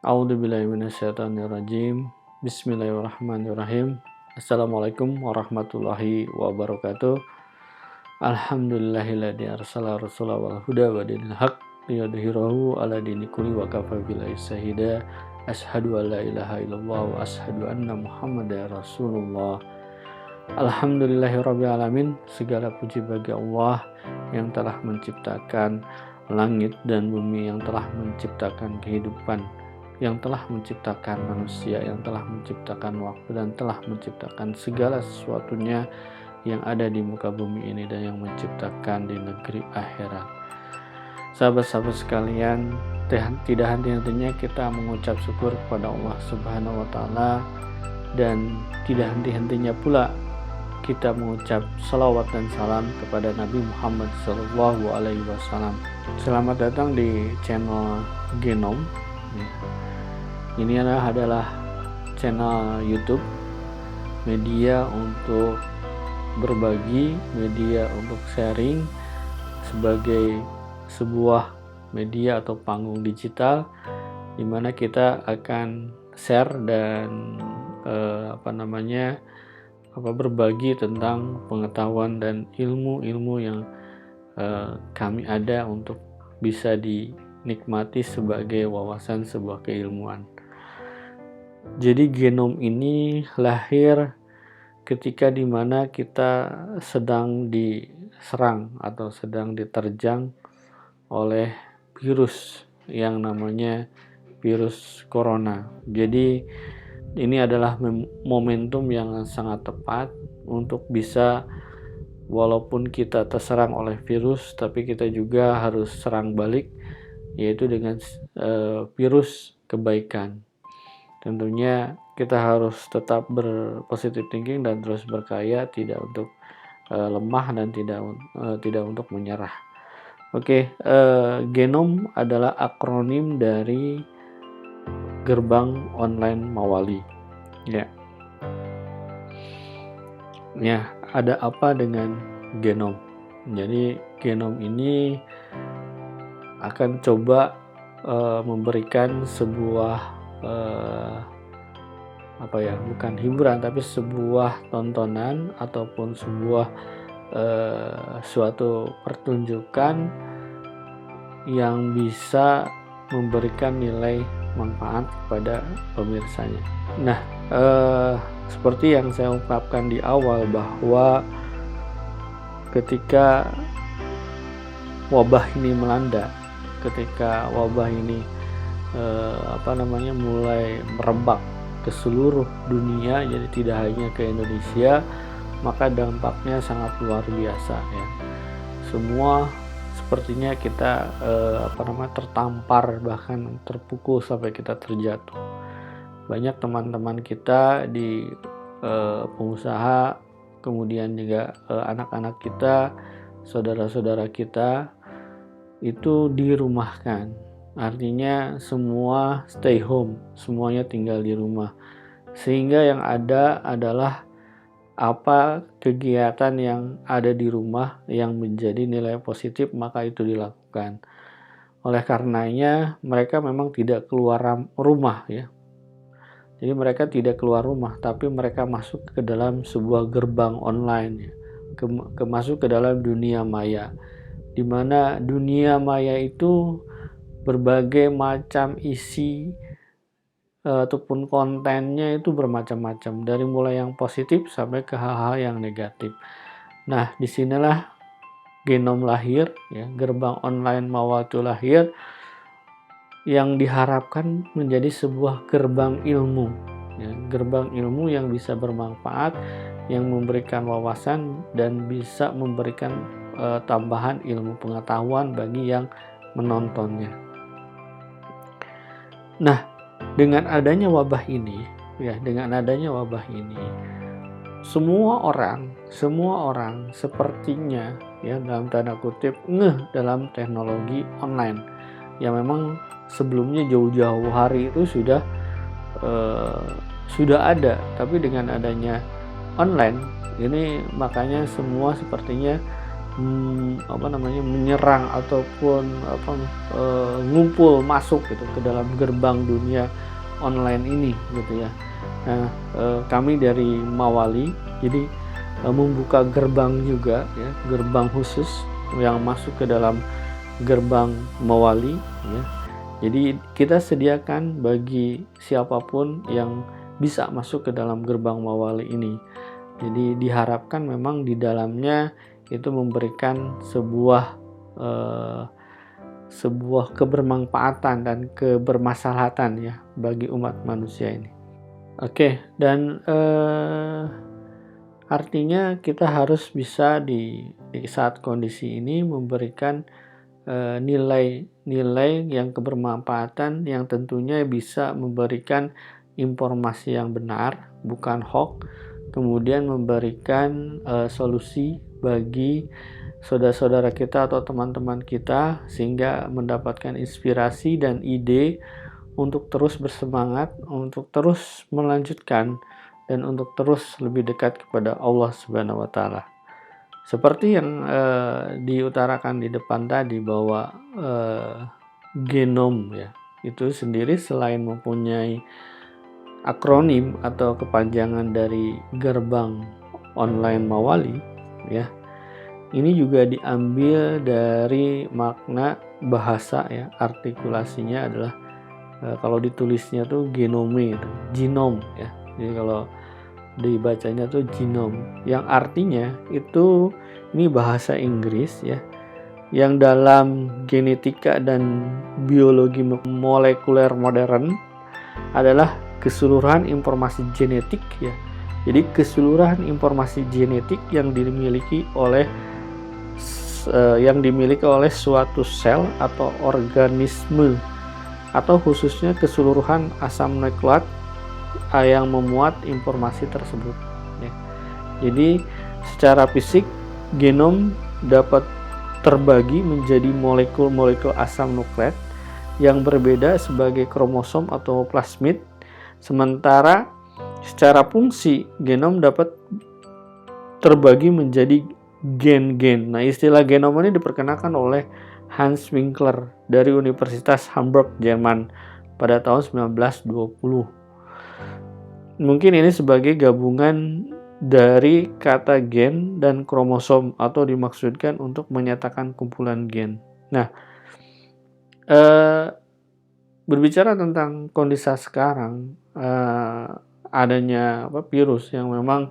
A'udzubillahi minasyaitonirrajim. Bismillahirrahmanirrahim. Assalamualaikum warahmatullahi wabarakatuh. Alhamdulillahilladzi arsala rasulahu wal huda wa dinil haq liyudhhirahu ala dini kulli wa kafa billahi syahida. Asyhadu an la ilaha illallah wa asyhadu anna Muhammadar Rasulullah. Alhamdulillahirabbil alamin. Segala puji bagi Allah yang telah menciptakan langit dan bumi, yang telah menciptakan kehidupan, yang telah menciptakan manusia, yang telah menciptakan waktu, dan telah menciptakan segala sesuatunya yang ada di muka bumi ini, dan yang menciptakan di negeri akhirat. Sahabat-sahabat sekalian, tidak henti-hentinya kita mengucap syukur kepada Allah Subhanahu wa Ta'ala, dan tidak henti-hentinya pula kita mengucap salawat dan salam kepada Nabi Muhammad SAW. Selamat datang di channel Genom. Ini adalah channel YouTube, media untuk berbagi, media untuk sharing, sebagai sebuah media atau panggung digital di mana kita akan share dan berbagi tentang pengetahuan dan ilmu-ilmu yang kami ada untuk bisa dinikmati sebagai wawasan sebuah keilmuan. Jadi Genom ini lahir ketika dimana kita sedang diserang atau sedang diterjang oleh virus yang namanya virus corona. Jadi ini adalah momentum yang sangat tepat untuk bisa, walaupun kita terserang oleh virus, tapi kita juga harus serang balik, yaitu dengan virus kebaikan. Tentunya kita harus tetap berpositif thinking dan terus berkarya, tidak untuk lemah dan tidak untuk menyerah. Genom adalah akronim dari Gerbang Online Mawali. Ya, ada apa dengan Genom? Jadi Genom ini akan coba memberikan sebuah bukan hiburan, tapi sebuah tontonan ataupun sebuah suatu pertunjukan yang bisa memberikan nilai manfaat kepada pemirsanya. Nah, seperti yang saya ungkapkan di awal, bahwa ketika wabah ini melanda, ketika wabah ini mulai merebak ke seluruh dunia, jadi tidak hanya ke Indonesia, maka dampaknya sangat luar biasa ya. Semua sepertinya kita tertampar, bahkan terpukul sampai kita terjatuh. Banyak teman-teman kita di pengusaha, kemudian juga anak-anak kita, saudara-saudara kita itu dirumahkan. Artinya semua stay home, semuanya tinggal di rumah. Sehingga yang ada adalah apa kegiatan yang ada di rumah yang menjadi nilai positif, maka itu dilakukan. Oleh karenanya mereka memang tidak keluar rumah ya. Jadi mereka tidak keluar rumah, tapi mereka masuk ke dalam sebuah gerbang online ya. Masuk ke dalam dunia maya, di mana dunia maya itu berbagai macam isi ataupun kontennya itu bermacam-macam, dari mulai yang positif sampai ke hal-hal yang negatif. Nah, disinilah Genom lahir ya, Gerbang Online Mawali itu lahir, yang diharapkan menjadi sebuah gerbang ilmu ya, gerbang ilmu yang bisa bermanfaat, yang memberikan wawasan dan bisa memberikan tambahan ilmu pengetahuan bagi yang menontonnya. Nah, dengan adanya wabah ini, semua orang sepertinya ya, dalam tanda kutip, dalam teknologi online yang memang sebelumnya jauh-jauh hari itu sudah ada, tapi dengan adanya online ini makanya semua sepertinya menyerang ataupun ngumpul masuk gitu ke dalam gerbang dunia online ini gitu ya. Nah, kami dari Mawali jadi membuka gerbang juga ya, gerbang khusus yang masuk ke dalam gerbang Mawali ya. Jadi kita sediakan bagi siapapun yang bisa masuk ke dalam gerbang Mawali ini. Jadi diharapkan memang di dalamnya itu memberikan sebuah kebermanfaatan dan kebermaslahatan ya bagi umat manusia ini. Oke, dan artinya kita harus bisa di saat kondisi ini memberikan nilai-nilai yang kebermanfaatan yang tentunya bisa memberikan informasi yang benar, bukan hoax, kemudian memberikan solusi bagi saudara-saudara kita atau teman-teman kita sehingga mendapatkan inspirasi dan ide untuk terus bersemangat, untuk terus melanjutkan dan untuk terus lebih dekat kepada Allah Subhanahu wa taala. Seperti yang diutarakan di depan tadi bahwa genom ya itu sendiri selain mempunyai akronim atau kepanjangan dari gerbang online Mawali ya, ini juga diambil dari makna bahasa ya, artikulasinya adalah kalau ditulisnya tuh genome itu, genom ya. Jadi kalau dibacanya tuh genome yang artinya itu ini bahasa Inggris ya, yang dalam genetika dan biologi molekuler modern adalah keseluruhan informasi genetik ya. Jadi keseluruhan informasi genetik yang dimiliki oleh suatu sel atau organisme, atau khususnya keseluruhan asam nukleat yang memuat informasi tersebut ya. Jadi secara fisik genom dapat terbagi menjadi molekul-molekul asam nukleat yang berbeda sebagai kromosom atau plasmid, sementara secara fungsi genom dapat terbagi menjadi gen-gen. Nah, istilah genom ini diperkenalkan oleh Hans Winkler dari Universitas Hamburg, Jerman pada tahun 1920. Mungkin ini sebagai gabungan dari kata gen dan kromosom atau dimaksudkan untuk menyatakan kumpulan gen. Nah, berbicara tentang kondisi sekarang, adanya virus yang memang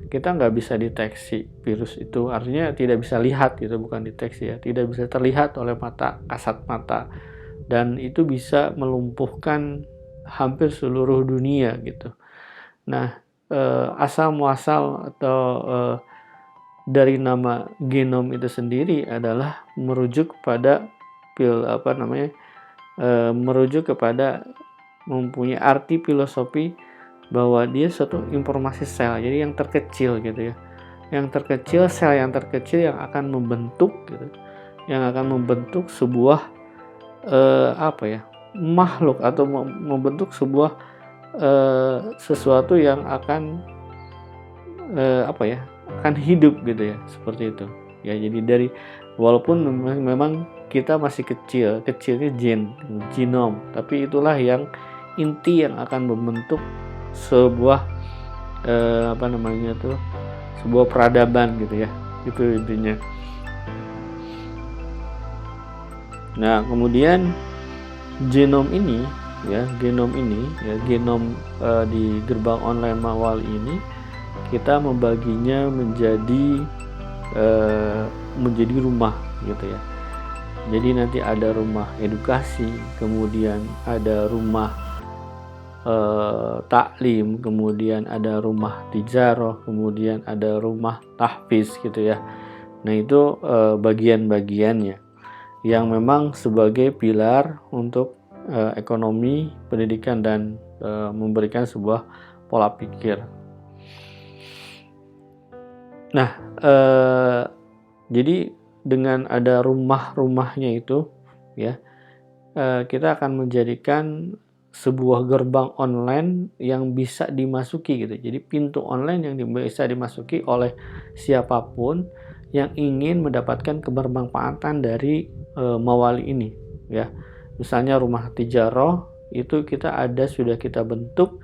kita nggak bisa deteksi virus itu, artinya tidak bisa lihat gitu, bukan deteksi ya, tidak bisa terlihat oleh mata, kasat mata, dan itu bisa melumpuhkan hampir seluruh dunia gitu. Nah, asal muasal atau dari nama genom itu sendiri adalah merujuk kepada merujuk kepada mempunyai arti filosofi bahwa dia suatu informasi sel, jadi yang terkecil gitu ya, yang terkecil, sel yang terkecil yang akan membentuk gitu, yang akan membentuk sebuah makhluk atau membentuk sebuah sesuatu yang akan akan hidup gitu ya, seperti itu ya. Jadi dari walaupun memang kita masih kecilnya genom, tapi itulah yang inti yang akan membentuk sebuah sebuah peradaban gitu ya, itu intinya. Nah, kemudian genom ini di gerbang online Mawali ini kita membaginya menjadi rumah gitu ya. Jadi nanti ada rumah edukasi, kemudian ada rumah taklim, kemudian ada rumah tijaroh, kemudian ada rumah tahfiz gitu ya. Nah, itu bagian-bagiannya yang memang sebagai pilar untuk ekonomi, pendidikan, dan memberikan sebuah pola pikir. Nah, jadi dengan ada rumah-rumahnya itu ya, kita akan menjadikan sebuah gerbang online yang bisa dimasuki gitu. Jadi pintu online yang bisa dimasuki oleh siapapun yang ingin mendapatkan kebermanfaatan dari mawali ini ya. Misalnya rumah tijarah itu sudah kita bentuk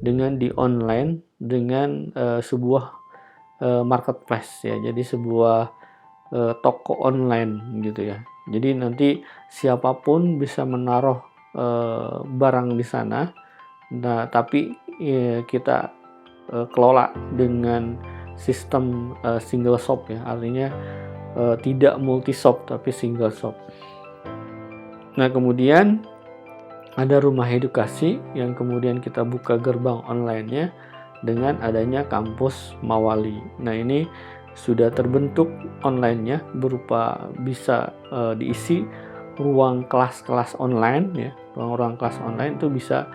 dengan di online dengan sebuah marketplace ya. Jadi sebuah toko online gitu ya. Jadi nanti siapapun bisa menaruh barang di sana. Nah, tapi kita kelola dengan sistem single shop ya, artinya tidak multi shop tapi single shop. Nah, kemudian ada rumah edukasi yang kemudian kita buka gerbang online-nya dengan adanya kampus Mawali. Nah, ini sudah terbentuk online-nya berupa bisa diisi ruang kelas-kelas online ya. Ruang-ruang kelas online itu bisa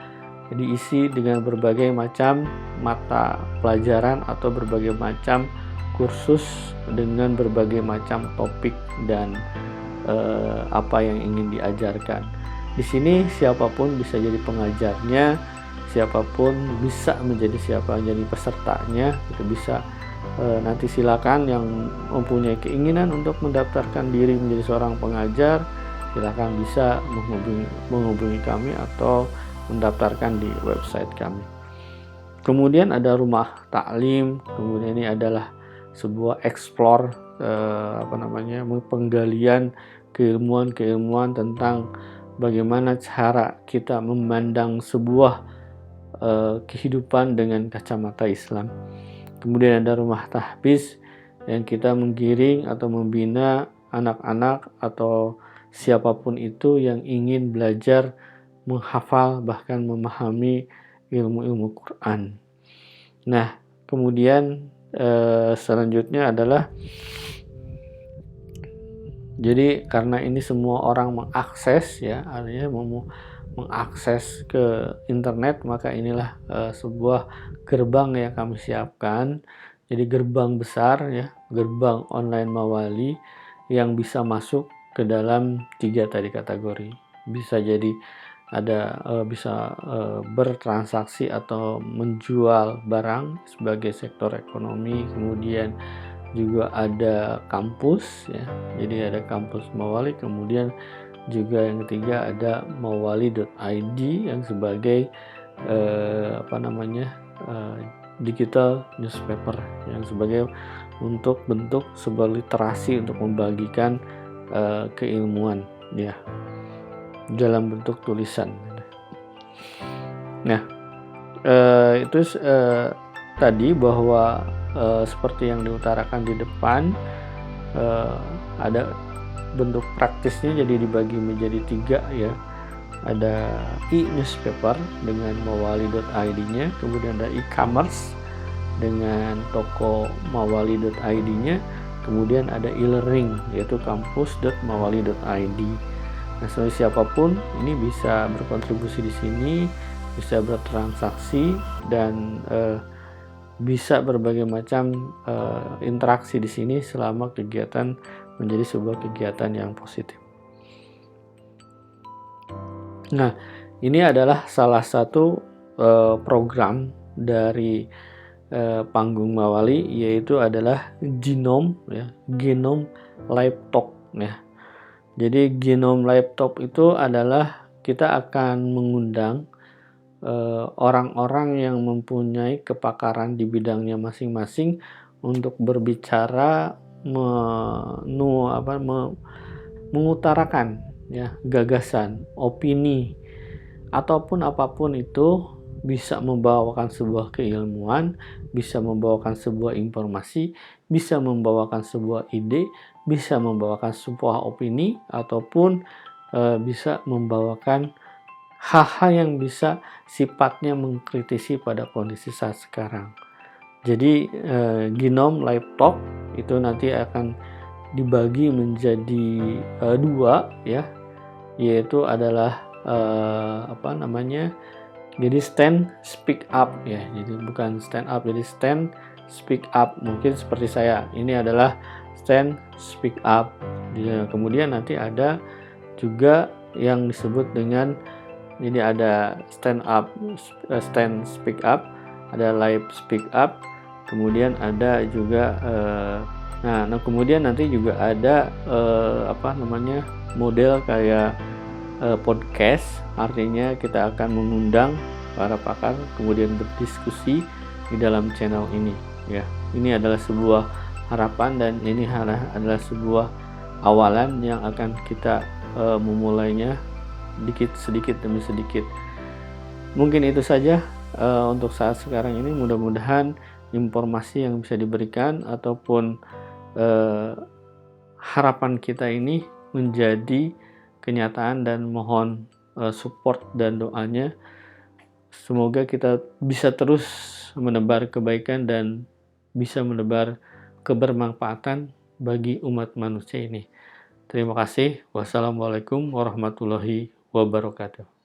diisi dengan berbagai macam mata pelajaran atau berbagai macam kursus dengan berbagai macam topik dan apa yang ingin diajarkan. Di sini siapapun bisa jadi pengajarnya, siapapun bisa menjadi pesertanya. Itu bisa nanti silakan yang mempunyai keinginan untuk mendaftarkan diri menjadi seorang pengajar, silakan bisa menghubungi kami atau mendaftarkan di website kami. Kemudian ada rumah taklim, kemudian ini adalah sebuah explore penggalian keilmuan tentang bagaimana cara kita memandang sebuah kehidupan dengan kacamata Islam. Kemudian ada rumah tahfiz yang kita menggiring atau membina anak-anak atau siapapun itu yang ingin belajar menghafal bahkan memahami ilmu-ilmu Quran. Nah, kemudian selanjutnya adalah jadi karena ini semua orang mengakses ya, artinya mengakses ke internet, maka inilah sebuah gerbang yang kami siapkan. Jadi gerbang besar ya, gerbang online Mawali yang bisa masuk ke dalam 3 tadi kategori. Bisa jadi ada bisa bertransaksi atau menjual barang sebagai sektor ekonomi, kemudian juga ada kampus ya, jadi ada kampus Mawali, kemudian juga yang ketiga ada mawali.id yang sebagai digital newspaper yang sebagai untuk bentuk sebuah literasi untuk membagikan keilmuan ya dalam bentuk tulisan. Nah, itu tadi bahwa seperti yang diutarakan di depan, ada bentuk praktisnya jadi dibagi menjadi 3 ya. Ada e-newspaper dengan mawali.id-nya, kemudian ada e-commerce dengan toko mawali.id-nya, kemudian ada e-learning yaitu kampus.mawali.id. Nah, siapapun ini bisa berkontribusi di sini, bisa bertransaksi dan bisa berbagai macam interaksi di sini selama kegiatan menjadi sebuah kegiatan yang positif. Nah, ini adalah salah satu program dari Panggung Mawali, yaitu adalah Genome Live Talk ya. Jadi Genome Live Talk itu adalah kita akan mengundang orang-orang yang mempunyai kepakaran di bidangnya masing-masing untuk berbicara mengutarakan ya gagasan, opini ataupun apapun itu, bisa membawakan sebuah keilmuan, bisa membawakan sebuah informasi, bisa membawakan sebuah ide, bisa membawakan sebuah opini ataupun bisa membawakan hal-hal yang bisa sifatnya mengkritisi pada kondisi saat sekarang. Jadi Genome Live Talk itu nanti akan dibagi menjadi 2 ya, yaitu adalah jadi stand speak up ya. Jadi bukan stand up, jadi stand speak up. Mungkin seperti saya, ini adalah stand speak up. Kemudian nanti ada juga yang disebut dengan ini ada stand speak up, ada live speak up, kemudian ada juga Nah kemudian nanti juga ada model kayak podcast, artinya kita akan mengundang para pakar kemudian berdiskusi di dalam channel ini ya. Ini adalah sebuah harapan dan ini adalah sebuah awalan yang akan kita memulainya sedikit demi sedikit. Mungkin itu saja untuk saat sekarang ini. Mudah-mudahan informasi yang bisa diberikan ataupun harapan kita ini menjadi kenyataan, dan mohon support dan doanya. Semoga kita bisa terus menebar kebaikan dan bisa menebar kebermanfaatan bagi umat manusia ini. Terima kasih. Wassalamualaikum warahmatullahi wabarakatuh.